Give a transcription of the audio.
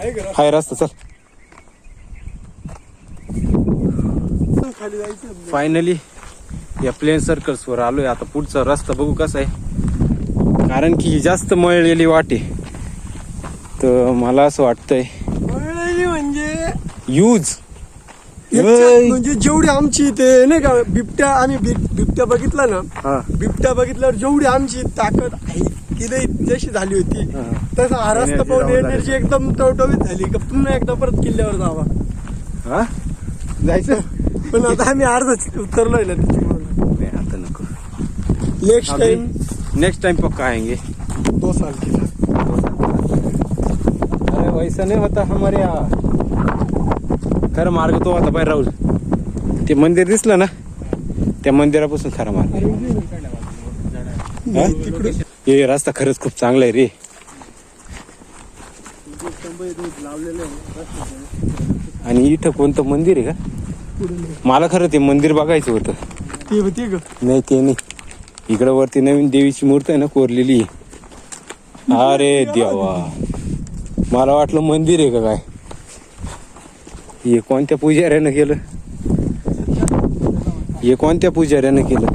हाय रस्ता चल. फायनली या प्लेन सर्कल्स वर आलोय. आता पुढचा रस्ता बघू कसा आहे, कारण की जास्त मळलेली वाटे. तर मला असं वाटतंय म्हणजे यूज म्हणजे जेवढी आमची ते नाही का बिबट्या, आम्ही बिबट्या बघितला ना, बिबट्या बघितल्यावर जेवढी आमची ताकद आहे की नाही जशी झाली होती तसं हा रस्ता पाहून एनर्जी एकदम टवटवीत झाली का पुन्हा एकदा परत किल्ल्यावर जावा जायचं. पण आता आम्ही अर्धा उतरलोय ना त्याच्यामुळे आता नको. नेक्स्ट टाइम पक्का आएंगे. 2 साल के लिए. अरे वैसा नहीं होता हमारे यहाँ. खरं मार्ग तो आता बाहेर राहुल. ते मंदिर दिसलं ना, त्या मंदिरापासून खरा मार्ग. हे रस्ता खरंच खूप चांगला आहे रे. आणि इथं कोणतं मंदिर आहे का? मला खरं ते मंदिर बघायचं होतं. नाही ते नाही, इकडं वरती नवीन देवीची मूर्ती आहे ना कोरलेली. अरे देवा, मला वाटलं मंदिर आहे का काय. हे कोणत्या पुजाऱ्यानं केलं, हे कोणत्या पुजाऱ्यानं केलं.